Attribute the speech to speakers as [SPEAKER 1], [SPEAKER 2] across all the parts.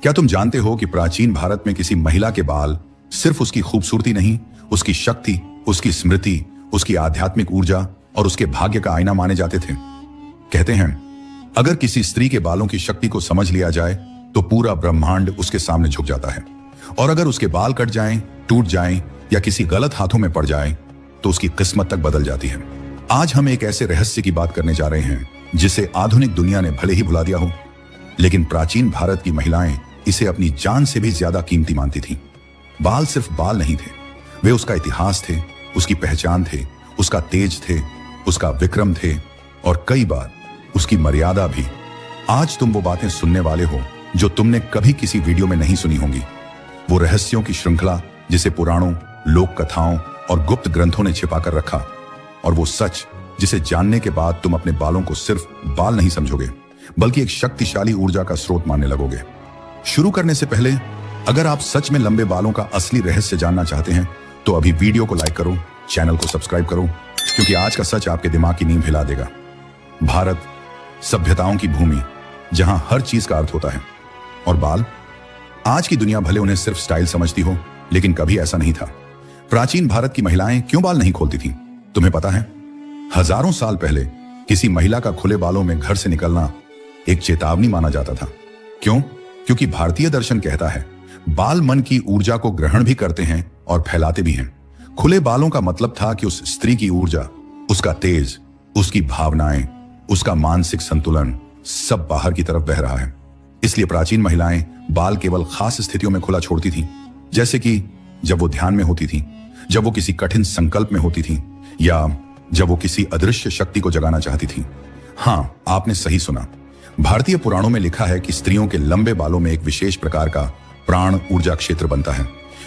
[SPEAKER 1] क्या तुम जानते हो कि प्राचीन भारत में किसी महिला के बाल सिर्फ उसकी खूबसूरती नहीं, उसकी शक्ति, उसकी स्मृति, उसकी आध्यात्मिक ऊर्जा और उसके भाग्य का आईना माने जाते थे। कहते हैं अगर किसी स्त्री के बालों की शक्ति को समझ लिया जाए तो पूरा ब्रह्मांड उसके सामने झुक जाता है, और अगर उसके बाल कट जाएं, टूट जाएं या किसी गलत हाथों में पड़ जाएं तो उसकी किस्मत तक बदल जाती है। आज हम एक ऐसे रहस्य की बात करने जा रहे हैं जिसे आधुनिक दुनिया ने भले ही भुला दिया हो, लेकिन प्राचीन भारत की महिलाएं इसे अपनी जान से भी ज्यादा कीमती मानती थीं। बाल सिर्फ बाल नहीं थे, वे उसका इतिहास थे, उसकी पहचान थे, उसका तेज थे, उसका विक्रम थे और कई बार उसकी मर्यादा भी। आज तुम वो बातें सुनने वाले हो जो तुमने कभी किसी वीडियो में नहीं सुनी होंगी, वो रहस्यों की श्रृंखला जिसे पुराणों, लोक कथाओं और गुप्त ग्रंथों ने छिपा कर रखा, और वो सच जिसे जानने के बाद तुम अपने बालों को सिर्फ बाल नहीं समझोगे बल्कि एक शक्तिशाली ऊर्जा का स्रोत मानने लगोगे। शुरू करने से पहले अगर आप सच में लंबे बालों का असली रहस्य जानना चाहते हैं तो अभी वीडियो को लाइक करो, चैनल को सब्सक्राइब करो, क्योंकि आज का सच आपके दिमाग की नींव हिला देगा। भारत सभ्यताओं की भूमि, जहां हर चीज का अर्थ होता है, और बाल। आज की दुनिया भले उन्हें सिर्फ स्टाइल समझती हो, लेकिन कभी ऐसा नहीं था। प्राचीन भारत की महिलाएं क्यों बाल नहीं खोलती थीं? तुम्हें पता है? हजारों साल पहले किसी महिला का खुले बालों में घर से निकलना एक चेतावनी माना जाता था। क्यों? क्योंकि भारतीय दर्शन कहता है बाल मन की ऊर्जा को ग्रहण भी करते हैं और फैलाते भी हैं। खुले बालों का मतलब था कि उस स्त्री की ऊर्जा, उसका तेज, उसकी भावनाएं, उसका मानसिक संतुलन सब बाहर की तरफ बह रहा है। इसलिए प्राचीन महिलाएं बाल केवल खास स्थितियों में खुला छोड़ती थीं, जैसे कि जब वो ध्यान में होती थीं, जब वो किसी कठिन संकल्प में होती थीं, या जब वो किसी अदृश्य शक्ति को जगाना चाहती थीं। हाँ, आपने सही सुना। भारतीय पुराणों में लिखा है कि स्त्रियों के लंबे बालों में एक विशेष प्रकार का प्राण ऊर्जा क्षेत्र बनता है,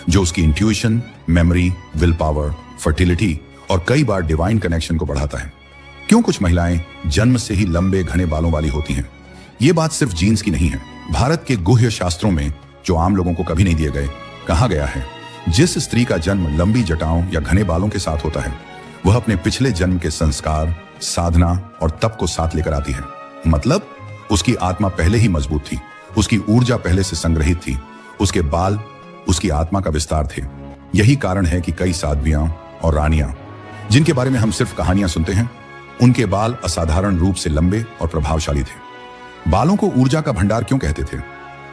[SPEAKER 1] जो उसकी intuition, memory, will power, fertility और कई बार डिवाइन कनेक्शन को बढ़ाता है। क्यों कुछ महिलाएं जन्म से ही लंबे घने बालों वाली होती हैं? ये बात सिर्फ जीन्स की नहीं है। भारत के गुह्य शास्त्रों में, जो आम लोगों को कभी नहीं दिए गए, कहा गया है जिस स्त्री का जन्म लंबी जटाओं या घने बालों के साथ होता है वह अपने पिछले जन्म के संस्कार, साधना और तप को साथ लेकर आती है। मतलब उसकी आत्मा पहले ही मजबूत थी, उसकी ऊर्जा पहले से संग्रहित थी, उसके बाल उसकी आत्मा का विस्तार थे। यही कारण है कि कई साध्वियां और रानियां, जिनके बारे में हम सिर्फ कहानियां सुनते हैं, उनके बाल असाधारण रूप से लंबे और प्रभावशाली थे। बालों को ऊर्जा का भंडार क्यों कहते थे?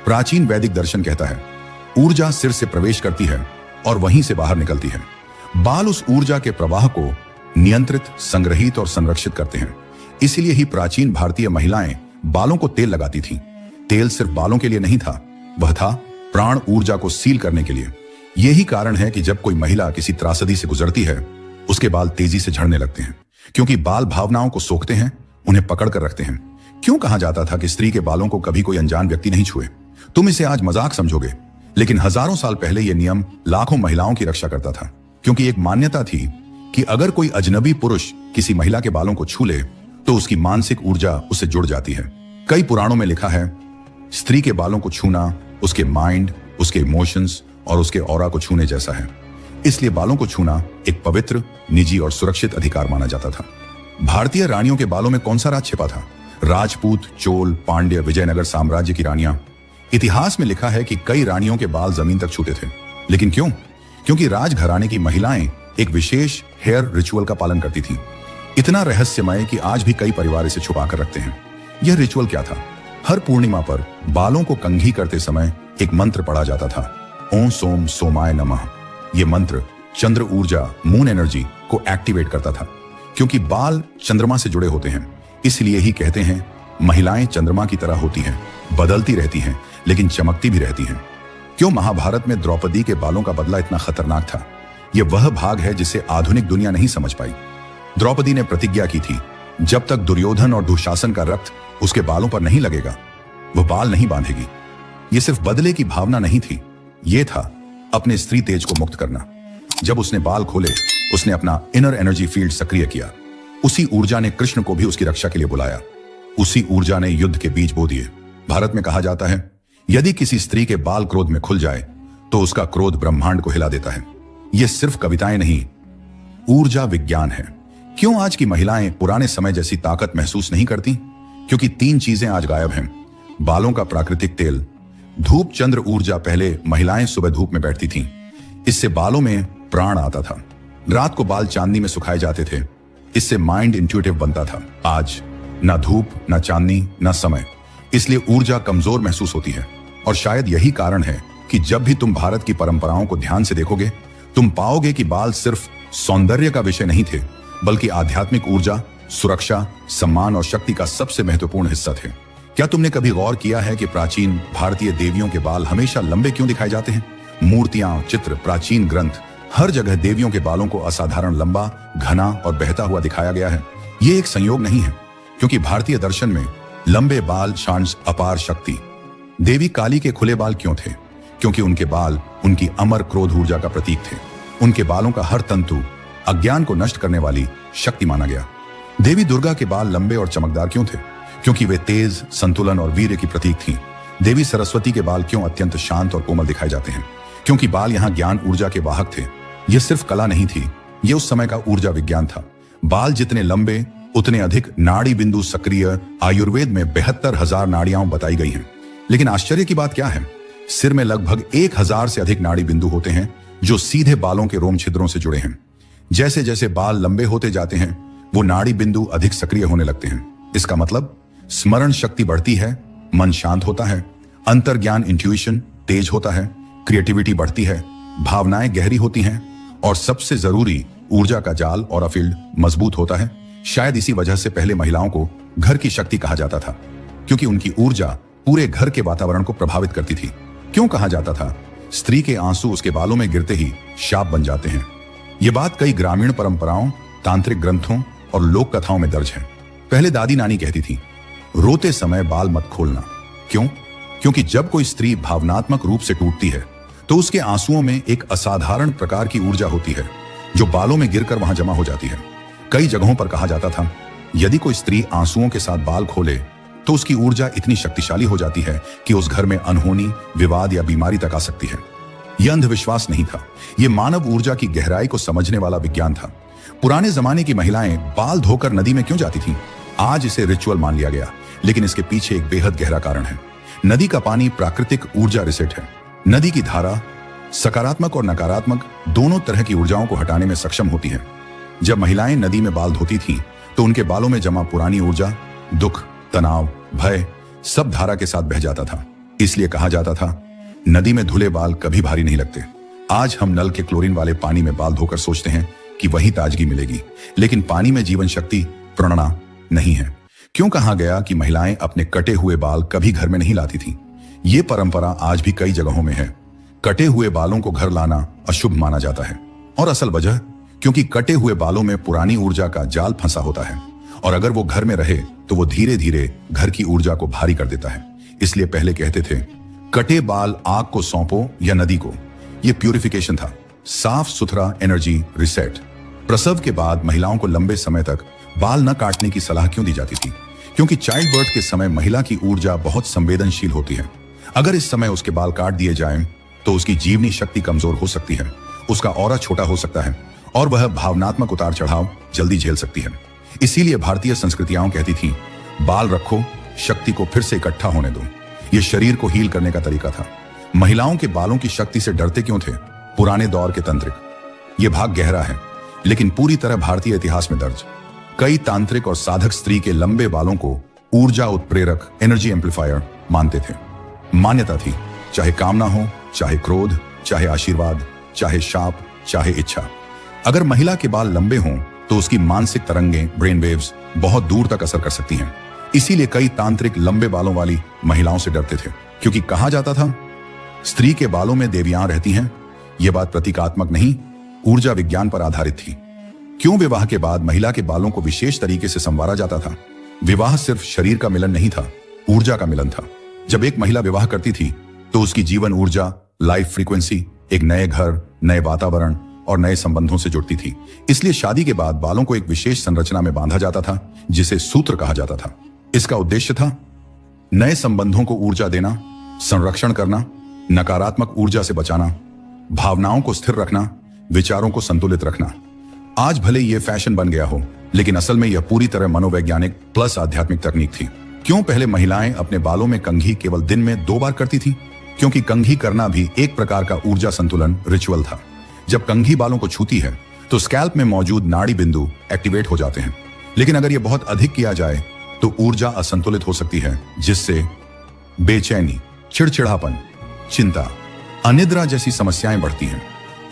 [SPEAKER 1] प्राचीन वैदिक दर्शन कहता है ऊर्जा सिर से प्रवेश करती है और वहीं से बाहर निकलती है। बाल उस ऊर्जा के प्रवाह को नियंत्रित, संग्रहित और संरक्षित करते हैं। इसीलिए ही प्राचीन भारतीय महिलाएं बालों को तेल लगाती थीं। तेल सिर्फ बालों के लिए नहीं था, वह था प्राण ऊर्जा को सील करने के लिए। यही कारण है कि जब कोई महिला किसी त्रासदी से गुजरती है, उसके बाल तेजी से झड़ने लगते हैं, क्योंकि बाल भावनाओं को सोखते हैं, उन्हें पकड़ कर रखते हैं। क्यों कहा जाता था कि स्त्री के बालों को कभी कोई अनजान व्यक्ति नहीं छुए? तुम इसे आज मजाक समझोगे, लेकिन हजारों साल पहले यह नियम लाखों महिलाओं की रक्षा करता था, क्योंकि एक मान्यता थी कि अगर कोई अजनबी पुरुष किसी महिला के बालों को छू ले तो उसकी मानसिक ऊर्जा उससे जुड़ जाती है। कई पुराणों में लिखा है स्त्री के बालों को छूना उसके माइंड, उसके इमोशंस और उसके ऑरा को छूने जैसा है। इसलिए बालों को छूना एक पवित्र, निजी और सुरक्षित अधिकार माना जाता था। भारतीय रानियों के बालों में कौन सा राज छिपा था? राजपूत, चोल, पांड्य, विजयनगर साम्राज्य की रानियां। इतिहास में लिखा है कि कई रानियों के बाल जमीन तक छूते थे। लेकिन क्यों? क्योंकि राजघराने की महिलाएं एक विशेष हेयर रिचुअल का पालन करती थीं। इतना रहस्यमय कि आज भी कई परिवार इसे छुपा कर रखते हैं। यह रिचुअल क्या था? हर पूर्णिमा पर बालों को कंघी करते समय एक मंत्र पढ़ा जाता था, ओम सोम सोमाय नमः। यह मंत्र चंद्र ऊर्जा, मून एनर्जी को एक्टिवेट करता था। क्योंकि बाल चंद्रमा से जुड़े होते हैं, इसलिए ही कहते हैं महिलाएं चंद्रमा की तरह होती हैं, बदलती रहती हैं लेकिन चमकती भी रहती हैं। क्यों महाभारत में द्रौपदी के बालों का बदला इतना खतरनाक था? यह वह भाग है जिसे आधुनिक दुनिया नहीं समझ पाई। द्रौपदी ने प्रतिज्ञा की थी जब तक दुर्योधन और दुशासन का रक्त उसके बालों पर नहीं लगेगा वह बाल नहीं बांधेगी। यह सिर्फ बदले की भावना नहीं थी, यह था अपने स्त्री तेज को मुक्त करना। जब उसने बाल खोले, उसने अपना इनर एनर्जी फील्ड सक्रिय किया। उसी ऊर्जा ने कृष्ण को भी उसकी रक्षा के लिए बुलाया। उसी ऊर्जा ने युद्ध के बीज बो दिए। भारत में कहा जाता है यदि किसी स्त्री के बाल क्रोध में खुल जाए तो उसका क्रोध ब्रह्मांड को हिला देता है। यह सिर्फ कविताएं नहीं, ऊर्जा विज्ञान है। क्यों आज की महिलाएं पुराने समय जैसी ताकत महसूस नहीं करती? क्योंकि 3 चीजें आज गायब हैं। बालों का प्राकृतिक तेल, धूप चंद्र ऊर्जा। पहले महिलाएं सुबह धूप में बैठती थीं, इससे बालों में प्राण आता था। रात को बाल चांदनी में सुखाए जाते थे, इससे माइंड इंट्यूटिव बनता था। आज ना धूप, ना चांदनी, ना समय, इसलिए ऊर्जा कमजोर महसूस होती है। और शायद यही कारण है कि जब भी तुम भारत की परंपराओं को ध्यान से देखोगे, तुम पाओगे कि बाल सिर्फ सौंदर्य का विषय नहीं थे, बल्कि आध्यात्मिक ऊर्जा, सुरक्षा, सम्मान और शक्ति का सबसे महत्वपूर्ण हिस्सा थे। क्या तुमने कभी गौर किया है कि प्राचीन भारतीय देवियों के बाल हमेशा लंबे क्यों दिखाए जाते हैं? मूर्तियां, चित्र, प्राचीन ग्रंथ, हर जगह देवियों के बालों को असाधारण लंबा, घना और बहता हुआ दिखाया गया है। ये एक संयोग नहीं है, क्योंकि भारतीय दर्शन में लंबे बाल शांत, अपार शक्ति। देवी काली के खुले बाल क्यों थे? क्योंकि उनके बाल उनकी अमर क्रोध ऊर्जा का प्रतीक थे। उनके बालों का हर तंतु अज्ञान को नष्ट करने वाली शक्ति माना गया। देवी दुर्गा के बाल लंबे और चमकदार क्यों थे? क्योंकि वे तेज, संतुलन और वीर्य की प्रतीक थीं। देवी सरस्वती के बाल क्यों अत्यंत शांत और कोमल दिखाए जाते हैं? क्योंकि बाल यहाँ ज्ञान ऊर्जा के वाहक थे। यह सिर्फ कला नहीं थी, यह उस समय का ऊर्जा विज्ञान था। बाल जितने लंबे उतने अधिक नाड़ी बिंदु सक्रिय। आयुर्वेद में 72,000 नाड़ियां बताई गई हैं। लेकिन आश्चर्य की बात क्या है? सिर में लगभग 1,000 से अधिक नाड़ी बिंदु होते हैं, जो सीधे बालों के रोम छिद्रों से जुड़े हैं। जैसे जैसे बाल लंबे होते जाते हैं, वो नाड़ी बिंदु अधिक सक्रिय होने लगते हैं। इसका मतलब स्मरण शक्ति बढ़ती है, मन शांत होता है, अंतर्ज्ञान इंट्यूशन तेज होता है, क्रिएटिविटी बढ़ती है, भावनाएं गहरी होती हैं, और सबसे जरूरी ऊर्जा का जाल और फील्ड मजबूत होता है। शायद इसी वजह से पहले महिलाओं को घर की शक्ति कहा जाता था, क्योंकि उनकी ऊर्जा पूरे घर के वातावरण को प्रभावित करती थी। क्यों कहा जाता था? स्त्री के आंसू उसके बालों में गिरते ही शाप बन जाते हैं। ये बात कई ग्रामीण परंपराओं, तांत्रिक ग्रंथों और लोक कथाओं में दर्ज है। पहले दादी नानी कहती थी, रोते समय बाल मत खोलना। क्यों? क्योंकि जब कोई स्त्री भावनात्मक रूप से टूटती है, तो उसके आंसुओं में एक असाधारण प्रकार की ऊर्जा होती है, जो बालों में गिरकर वहां जमा हो जाती है। कई जगहों पर कहा जाता था, यदि कोई स्त्री आंसुओं के साथ बाल खोले, तो उसकी ऊर्जा इतनी शक्तिशाली हो जाती है कि उस घर में अनहोनी, विवाद या बीमारी तक आ सकती है। यह अंधविश्वास नहीं था, यह मानव ऊर्जा की गहराई को समझने वाला विज्ञान था। पुराने जमाने की महिलाएं बाल धोकर नदी में क्यों जाती थीं? आज इसे रिचुअल मान लिया गया, लेकिन इसके पीछे एक बेहद गहरा कारण है। नदी का पानी प्राकृतिक ऊर्जा रिसेट है। नदी की धारा सकारात्मक और नकारात्मक दोनों तरह की ऊर्जाओं को हटाने में सक्षम होती है। जब महिलाएं नदी में बाल धोती थीं, तो उनके बालों में जमा पुरानी ऊर्जा, दुख, तनाव, भय सब धारा के साथ बह जाता था। इसलिए कहा जाता था, नदी में धुले बाल कभी भारी नहीं लगते। आज हम नल के क्लोरीन वाले पानी में बाल धोकर सोचते हैं कि वही ताजगी मिलेगी, लेकिन पानी में जीवन शक्ति, प्रेरणा नहीं है। क्यों कहा गया कि महिलाएं अपने कटे हुए बाल कभी घर में नहीं लाती थीं? ये परंपरा आज भी कई जगहों में है। कटे हुए बालों को घर लाना अशुभ माना जाता है, और असल वजह क्योंकि कटे हुए बालों में पुरानी ऊर्जा का जाल फंसा होता है, और अगर वो घर में रहे तो वो धीरे धीरे घर की ऊर्जा को भारी कर देता है। इसलिए पहले कहते थे, कटे बाल आग को सौंपो या नदी को। ये प्यूरिफिकेशन था, साफ सुथरा एनर्जी रिसेट। प्रसव के बाद महिलाओं को लंबे समय तक बाल न काटने की सलाह क्यों दी जाती थी? क्योंकि चाइल्ड बर्थ के समय महिला की ऊर्जा बहुत संवेदनशील होती है। अगर इस समय उसके बाल काट दिए जाएं, तो उसकी जीवनी शक्ति कमजोर हो सकती है, उसका ऑरा छोटा हो सकता है, और वह भावनात्मक उतार चढ़ाव जल्दी झेल सकती है। इसीलिए भारतीय संस्कृतियां कहती थीं, बाल रखो, शक्ति को फिर से इकट्ठा होने दो। यह शरीर को हील करने का तरीका था। महिलाओं के बालों की शक्ति से डरते क्यों थे? पुराने दौर के तांत्रिक। यह भाग गहरा है, लेकिन पूरी तरह भारतीय इतिहास में दर्ज। कई तांत्रिक और साधक स्त्री के लंबे बालों को ऊर्जा उत्प्रेरक, एनर्जी एम्पलीफायर मानते थे। मान्यता थी, चाहे कामना हो, चाहे क्रोध, चाहे आशीर्वाद, चाहे शाप, चाहे इच्छा, अगर महिला के बाल लंबे हों तो उसकी मानसिक तरंगें, ब्रेन वेव्स बहुत दूर तक असर कर सकती हैं। इसीलिए कई तांत्रिक लंबे बालों वाली महिलाओं से डरते थे, क्योंकि कहा जाता था, स्त्री के बालों में देवियां रहती हैं। यह बात प्रतीकात्मक नहीं, ऊर्जा विज्ञान पर आधारित थी। क्यों विवाह के बाद महिला के बालों को विशेष तरीके से संवारा जाता था? विवाह सिर्फ शरीर का मिलन नहीं था, ऊर्जा का मिलन था। जब एक महिला विवाह करती थी, तो उसकी जीवन ऊर्जा, लाइफ फ्रीक्वेंसी एक नए घर, नए वातावरण और नए संबंधों से जुड़ती थी। इसलिए शादी के बाद बालों को एक विशेष संरचना में बांधा जाता था, जिसे सूत्र कहा जाता था। इसका उद्देश्य था नए संबंधों को ऊर्जा देना, संरक्षण करना, नकारात्मक ऊर्जा से बचाना, भावनाओं को स्थिर रखना, विचारों को संतुलित रखना। आज भले यह फैशन बन गया हो, लेकिन असल में यह पूरी तरह मनोवैज्ञानिक प्लस आध्यात्मिक तकनीक थी। क्यों पहले महिलाएं अपने बालों में कंघी केवल दिन में 2 बार करती थी? क्योंकि कंघी करना भी एक प्रकार का ऊर्जा संतुलन रिचुअल था। जब कंघी बालों को छूती है तो स्कैल्प में मौजूद नाड़ी बिंदु एक्टिवेट हो जाते हैं, लेकिन अगर यह बहुत अधिक किया जाए तो ऊर्जा असंतुलित हो सकती है, जिससे बेचैनी, चिड़चिड़ापन, चिंता, अनिद्रा जैसी समस्याएं बढ़ती हैं।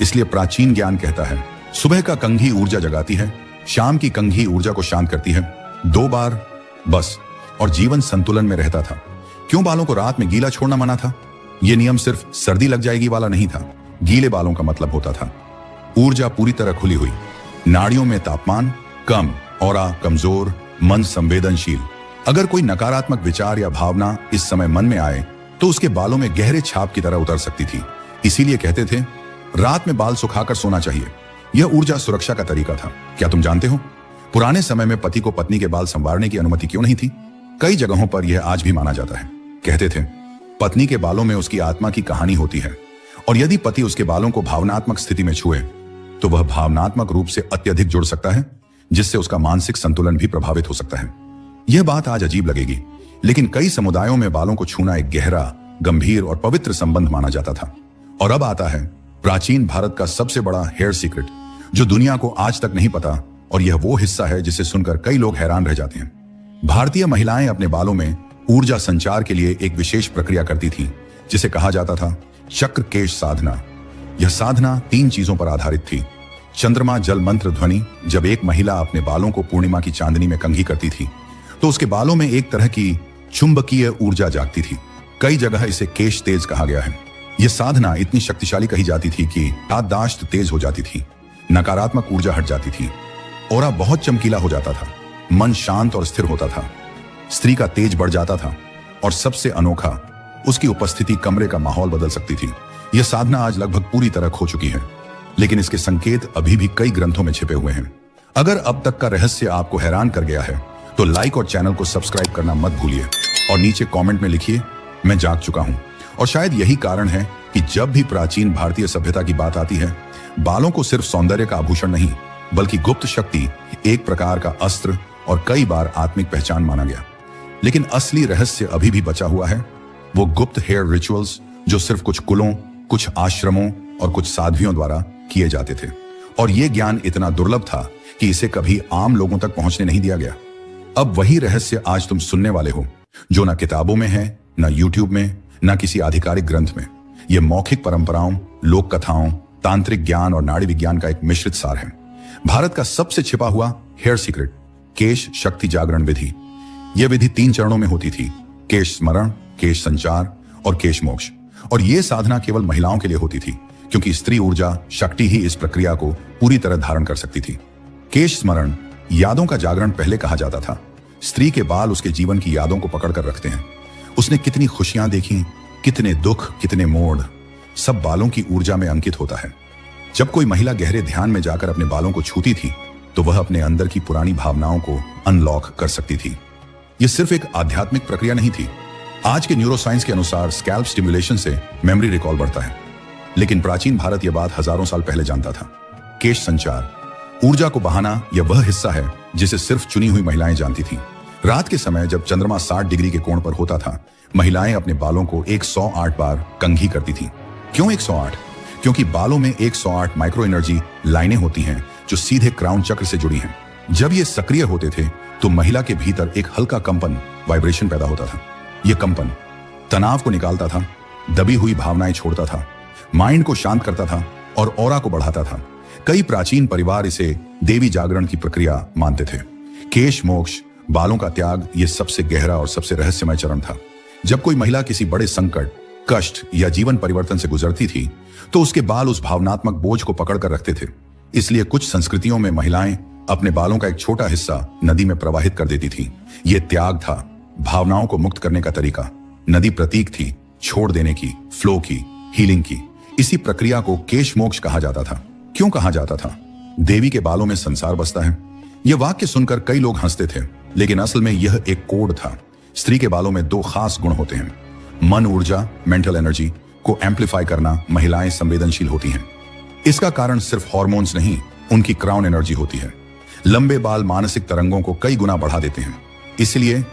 [SPEAKER 1] इसलिए प्राचीन ज्ञान कहता है सुबह का कंघी ऊर्जा जगाती है, शाम की कंघी ऊर्जा को शांत करती है, 2 बार बस, और जीवन संतुलन में रहता था। क्यों बालों को रात में गीला छोड़ना मना था? यह नियम सिर्फ सर्दी लग जाएगी वाला नहीं था। गीले बालों का मतलब होता था ऊर्जा पूरी तरह खुली हुई, नाड़ियों में तापमान कम, ऑरा कमजोर, मन संवेदनशील। अगर कोई नकारात्मक विचार या भावना इस समय मन में आए तो उसके बालों में गहरे छाप की तरह उतर सकती थी। इसीलिए कहते थे रात में बाल सुखाकर सोना चाहिए। यह ऊर्जा सुरक्षा का तरीका था। क्या तुम जानते हो पुराने समय में पति को पत्नी के बाल संवारने की अनुमति क्यों नहीं थी? कई जगहों पर यह आज भी माना जाता है। कहते थे पत्नी के बालों में उसकी आत्मा की कहानी होती है, और यदि पति उसके बालों को भावनात्मक स्थिति में छुए तो वह भावनात्मक रूप से अत्यधिक जुड़ सकता है, जिससे उसका मानसिक संतुलन भी प्रभावित हो सकता है। यह बात आज अजीब लगेगी, लेकिन कई समुदायों में बालों को छूना एक गहरा, गंभीर और पवित्र संबंध माना जाता था। और अब आता है प्राचीन भारत का सबसे बड़ा हेयर सीक्रेट, जो दुनिया को आज तक नहीं पता, और यह वो हिस्सा है जिसे सुनकर कई लोग हैरान रह जाते हैं। भारतीय महिलाएं अपने बालों में ऊर्जा संचार के लिए एक विशेष प्रक्रिया करती थीं, जिसे कहा जाता था चक्र केश साधना। यह साधना 3 चीजों पर आधारित थी। चंद्रमा जल मंत्र ध्वनि। जब एक महिला अपने बालों को पूर्णिमा की चांदनी में कंघी करती थी तो उसके बालों में एक तरह की चुंबकीय ऊर्जा जागती थी। कई जगह इसे केश तेज कहा गया है। यह साधना इतनी शक्तिशाली कही जाती थी कि याददाश्त तेज हो जाती थी, नकारात्मक ऊर्जा हट जाती थी, ऑरा बहुत चमकीला हो जाता था, मन शांत और स्थिर होता था, स्त्री का तेज बढ़ जाता था, और सबसे अनोखा, उसकी उपस्थिति कमरे का माहौल बदल सकती थी। यह साधना आज लगभग पूरी तरह खो चुकी है, लेकिन इसके संकेत अभी भी कई ग्रंथों में छिपे हुए हैं। अगर अब तक का रहस्य आपको हैरान कर गया है तो लाइक और चैनल को सब्सक्राइब करना मत भूलिए, और नीचे कमेंट में लिखिए मैं जाग चुका हूं। और शायद यही कारण है कि जब भी प्राचीन भारतीय सभ्यता की बात आती है, बालों को सिर्फ सौंदर्य का आभूषण नहीं, बल्कि गुप्त शक्ति, एक प्रकार का अस्त्र और कई बार आत्मिक पहचान माना गया। लेकिन असली रहस्य अभी भी बचा हुआ है, वो गुप्त हेयर रिचुअल्स जो सिर्फ कुछ कुलों, कुछ आश्रमों और कुछ साध्वियों द्वारा किए जाते थे। और ये ज्ञान इतना दुर्लभ था कि इसे कभी आम लोगों तक पहुंचने नहीं दिया गया। अब वही रहस्य आज तुम सुनने वाले हो, जो ना किताबों में है, ना यूट्यूब में, ना किसी आधिकारिक ग्रंथ में। यह मौखिक परंपराओं, लोक कथाओं, तांत्रिक ज्ञान और नाड़ी विज्ञान का एक मिश्रित सार है। भारत का सबसे छिपा हुआ हेयर सीक्रेट, केश शक्ति जागरण विधि। यह विधि 3 चरणों में होती थी: केश स्मरण, केश संचार और केश मोक्ष। और यह साधना केवल महिलाओं के लिए होती थी, क्योंकि स्त्री ऊर्जा शक्ति ही इस प्रक्रिया को पूरी तरह धारण कर सकती थी। केश स्मरण यादों का जागरण पहले कहा जाता था। स्त्री के बाल उसके जीवन की यादों को पकड़ कर रखते हैं। उसने कितनी खुशियां देखी, कितने दुख, कितने मोड़, सब बालों की ऊर्जा में अंकित होता है। जब कोई महिला गहरे ध्यान में जाकर अपने बालों को छूती थी तो वह अपने अंदर की पुरानी भावनाओं को अनलॉक कर सकती थी। यह सिर्फ एक आध्यात्मिक प्रक्रिया नहीं थी। आज के न्यूरोसाइंस के अनुसार स्कैल्प स्टिमुलेशन से मेमोरी रिकॉल बढ़ता है, लेकिन प्राचीन भारत यह बात हजारों साल पहले जानता था। केश संचार, ऊर्जा को बहाना, यह वह हिस्सा है जिसे सिर्फ चुनी हुई महिलाएं जानती थीं। रात के समय जब चंद्रमा 60 डिग्री के कोण पर होता था, महिलाएं अपने बालों को 108 बार कंघी करती थीं। क्यों 108? क्योंकि बालों में 108 माइक्रो एनर्जी लाइनें होती हैं जो सीधे क्राउन चक्र से जुड़ी हैं। जब ये सक्रिय होते थे तो महिला के भीतर एक हल्का कंपन, वाइब्रेशन पैदा होता था। यह कंपन तनाव को निकालता था, दबी हुई भावनाएं छोड़ता था, माइंड को शांत करता था और ऑरा को बढ़ाता था। कई प्राचीन परिवार इसे देवी जागरण की प्रक्रिया मानते थे। केश मोक्ष, बालों का त्याग, यह सबसे गहरा और सबसे रहस्यमय चरण था। जब कोई महिला किसी बड़े संकट, कष्ट या जीवन परिवर्तन से गुजरती थी तो उसके बाल उस भावनात्मक बोझ को पकड़ कर रखते थे। इसलिए कुछ संस्कृतियों में महिलाएं अपने बालों का एक छोटा हिस्सा नदी में प्रवाहित कर देती थी। यह त्याग था, भावनाओं को मुक्त करने का तरीका। नदी प्रतीक थी छोड़ देने की, फ्लो की, हीलिंग की। इसी प्रक्रिया को केश मोक्ष कहा जाता था। क्यों कहा जाता था? देवी के बालों में संसार बसता है। यह वाक्य सुनकर कई लोग हंसते थे, लेकिन असल में यह एक कोड था। स्त्री के बालों में 2 खास गुण होते हैं। मन ऊर्जा, मेंटल एनर्जी को एम्पलीफाई करना। महिलाएं संवेदनशील होती हैं। इसका कारण सिर्फ हार्मोन्स नहीं, उनकी क्राउन एनर्जी होती है। लंबे बाल मानसिक तरंगों को कई गुना बढ़ा देते हैं, इसलिए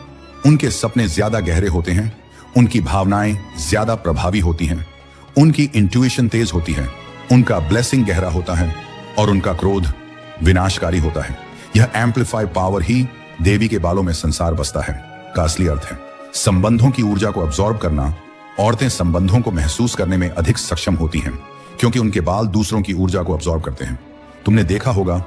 [SPEAKER 1] उनके सपने ज्यादा गहरे होते हैं, उनकी भावनाएं ज्यादा प्रभावी होती हैं, उनकी इंट्यूइशन तेज होती है, उनका ब्लेसिंग गहरा होता है और उनका क्रोध विनाशकारी होता है। यह एम्पलीफाई पावर ही देवी के बालों में संसार बसता है का असली अर्थ है। संबंधों की ऊर्जा को अब्सॉर्ब करना, औरतें संबंधों को महसूस करने में अधिक सक्षम होती हैं क्योंकि उनके बाल दूसरों की ऊर्जा को अब्सॉर्ब करते हैं। तुमने देखा होगा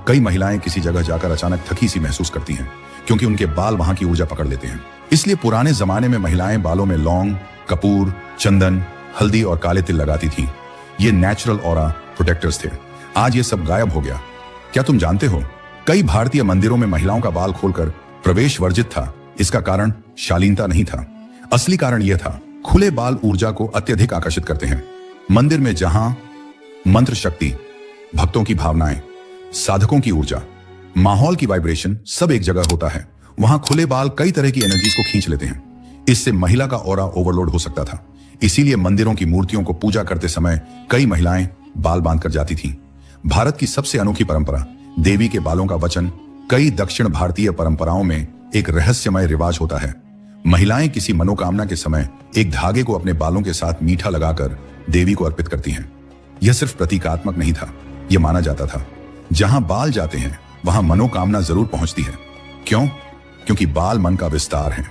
[SPEAKER 1] कई महिलाएं किसी जगह जाकर अचानक थकी सी महसूस करती हैं क्योंकि उनके बाल वहां की ऊर्जा पकड़ लेते हैं। इसलिए पुराने जमाने में महिलाएं बालों में लौंग, कपूर, चंदन, हल्दी और काले तिल लगाती थीं। ये नेचुरल ऑरा प्रोटेक्टर्स थे। आज ये सब गायब हो गया। क्या तुम जानते हो कई भारतीय मंदिरों में महिलाओं का बाल खोलकर प्रवेश वर्जित था। इसका कारण शालीनता नहीं था, असली कारण यह था खुले बाल ऊर्जा को अत्यधिक आकर्षित करते हैं। मंदिर में जहां मंत्र शक्ति, भक्तों की भावनाएं, साधकों की ऊर्जा, माहौल की वाइब्रेशन सब एक जगह होता है, वहां खुले बाल कई तरह की एनर्जीज को खींच लेते हैं। इससे महिला का ऑरा ओवरलोड हो सकता था। इसीलिए मंदिरों की मूर्तियों को पूजा करते समय कई महिलाएं बाल बांधकर जाती थीं। भारत की सबसे अनोखी परंपरा देवी के बालों का वचन कई दक्षिण भारतीय परंपराओं में एक रहस्यमय रिवाज होता है। महिलाएं किसी मनोकामना के समय एक धागे को अपने बालों के साथ मीठा लगाकर देवी को अर्पित करती हैं। यह सिर्फ प्रतीकात्मक नहीं था, यह माना जाता था जहां बाल जाते हैं वहां मनोकामना जरूर पहुंचती है। क्यों? क्योंकि बाल मन का विस्तार है।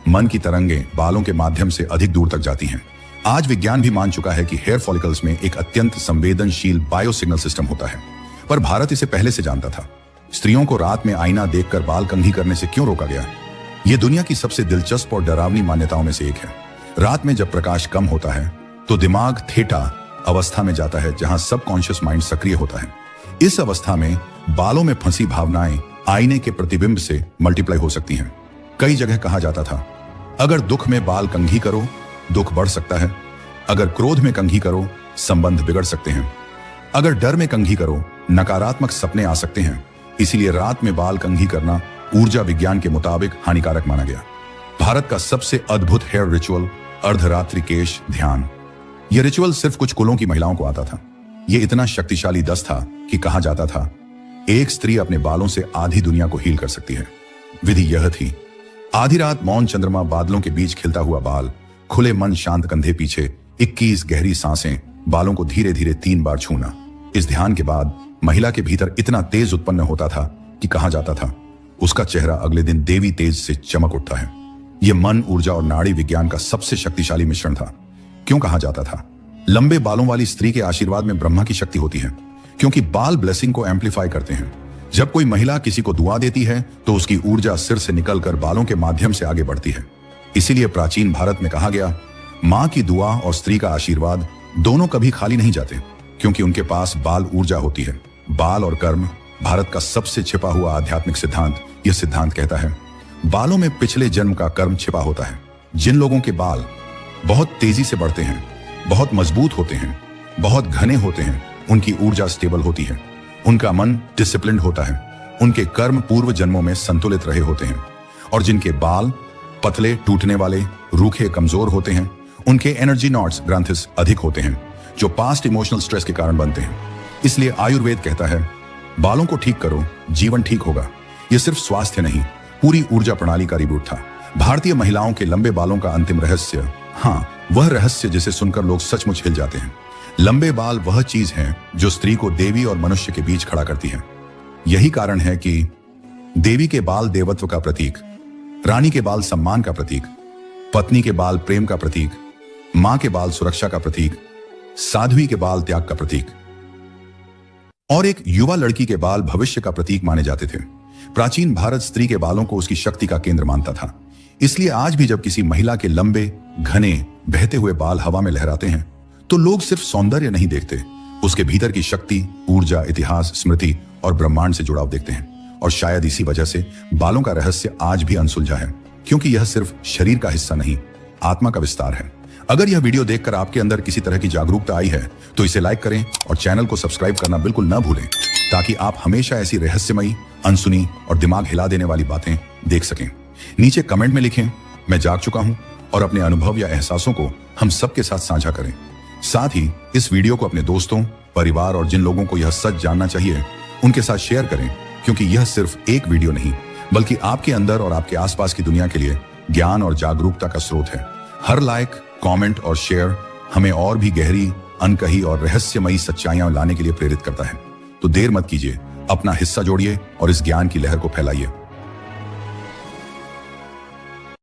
[SPEAKER 1] मन की तरंगें बालों के माध्यम से अधिक दूर तक जाती हैं। आज विज्ञान भी मान चुका है कि हेयर फॉलिकल्स में एक अत्यंत संवेदनशील बायो सिग्नल सिस्टम होता है, पर भारत इसे पहले से जानता था। स्त्रियों को रात में आईना देखकर बाल कंघी करने से क्यों रोका गया? यह दुनिया की सबसे दिलचस्प और डरावनी मान्यताओं में से एक है। रात में जब प्रकाश कम होता है तो दिमाग थेटा अवस्था में जाता है जहां सबकॉन्शियस माइंड सक्रिय होता है। इस अवस्था में बालों में फंसी भावनाएं आईने के प्रतिबिंब से मल्टीप्लाई हो सकती हैं। कई जगह कहा जाता था अगर दुख में बाल कंघी करो दुख बढ़ सकता है, अगर क्रोध में कंघी करो संबंध बिगड़ सकते हैं, अगर डर में कंघी करो नकारात्मक सपने आ सकते हैं। इसीलिए रात में बाल कंघी करना ऊर्जा विज्ञान के मुताबिक हानिकारक माना गया। भारत का सबसे अद्भुत हेयर रिचुअल अर्धरात्रि केश ध्यान। यह रिचुअल सिर्फ कुछ कुलों की महिलाओं को आता था। यह इतना शक्तिशाली दस था कि कहा जाता था एक स्त्री अपने बालों से आधी दुनिया को हील कर सकती है। विधि यह थी आधी रात मौन चंद्रमा बादलों के बीच खिलता हुआ बाल, खुले मन शांत कंधे पीछे 21 गहरी सांसें, बालों को धीरे धीरे 3 बार छूना। इस ध्यान के बाद महिला के भीतर इतना तेज उत्पन्न होता था कि कहा जाता था उसका चेहरा अगले दिन देवी तेज से चमक उठता है। यह मन, ऊर्जा और नाड़ी विज्ञान का सबसे शक्तिशाली मिश्रण था। क्यों कहा जाता था? लंबे बालों वाली स्त्री के आशीर्वाद में ब्रह्मा की शक्ति होती है, क्योंकि बाल ब्लेसिंग को एम्पलीफाई करते हैं। जब कोई महिला किसी को दुआ देती है तो उसकी ऊर्जा सिर से निकलकर बालों के माध्यम से आगे बढ़ती है। इसीलिए प्राचीन भारत में कहा गया मां की दुआ और स्त्री का आशीर्वाद दोनों कभी खाली नहीं जाते, क्योंकि उनके पास बाल ऊर्जा होती है। बाल और कर्म भारत का सबसे छिपा हुआ आध्यात्मिक सिद्धांत। यह सिद्धांत कहता है बालों में पिछले जन्म का कर्म छिपा होता है। जिन लोगों के बाल बहुत तेजी से बढ़ते हैं, बहुत मजबूत होते हैं, बहुत घने होते हैं, उनकी ऊर्जा स्टेबल होती है, उनका मन डिसिप्लिन्ड होता है, उनके कर्म पूर्व जन्मों में संतुलित रहे होते हैं। और जिनके बाल पतले, टूटने वाले, रूखे, कमजोर होते हैं, उनके एनर्जी नॉट्स ग्रंथिस अधिक होते हैं, जो पास्ट इमोशनल स्ट्रेस के कारण बनते हैं। इसलिए आयुर्वेद कहता है बालों को ठीक करो, जीवन ठीक होगा। यह सिर्फ स्वास्थ्य नहीं, पूरी ऊर्जा प्रणाली का रिबूट था। भारतीय महिलाओं के लंबे बालों का अंतिम रहस्य, हाँ, वह रहस्य जिसे सुनकर लोग सचमुच हिल जाते हैं। लंबे बाल वह चीज है जो स्त्री को देवी और मनुष्य के बीच खड़ा करती है। यही कारण है कि देवी के बाल देवत्व का प्रतीक, रानी के बाल सम्मान का प्रतीक, पत्नी के बाल प्रेम का प्रतीक, मां के बाल सुरक्षा का प्रतीक, साध्वी के बाल त्याग का प्रतीक और एक युवा लड़की के बाल भविष्य का प्रतीक माने जाते थे। प्राचीन भारत स्त्री के बालों को उसकी शक्ति का केंद्र मानता था। इसलिए आज भी जब किसी महिला के लंबे, घने, बहते हुए बाल हवा में लहराते हैं तो लोग सिर्फ सौंदर्य नहीं देखते, उसके भीतर की शक्ति, ऊर्जा, इतिहास, स्मृति और ब्रह्मांड से जुड़ाव देखते हैं। और शायद इसी वजह से बालों का रहस्य आज भी अनसुलझा है, क्योंकि यह सिर्फ शरीर का हिस्सा नहीं, आत्मा का विस्तार है। अगर यह वीडियो देखकर आपके अंदर किसी तरह की जागरूकता आई है तो इसे लाइक करें और चैनल को सब्सक्राइब करना बिल्कुल न भूलें, ताकि आप हमेशा ऐसी रहस्यमयी, अनसुनी और दिमाग हिला देने वाली बातें देख सकें। नीचे कमेंट में लिखें मैं जाग चुका हूं, और अपने अनुभव या एहसासों को हम सबके साथ साझा करें। साथ ही इस वीडियो को अपने दोस्तों, परिवार और जिन लोगों को यह सच जानना चाहिए उनके साथ शेयर करें, क्योंकि यह सिर्फ एक वीडियो नहीं बल्कि आपके अंदर और आपके आसपास की दुनिया के लिए ज्ञान और जागरूकता का स्रोत है। हर लाइक, कमेंट और शेयर हमें और भी गहरी, अनकही और रहस्यमयी सच्चाइयां लाने के लिए प्रेरित करता है। तो देर मत कीजिए, अपना हिस्सा जोड़िए और इस ज्ञान की लहर को फैलाइए।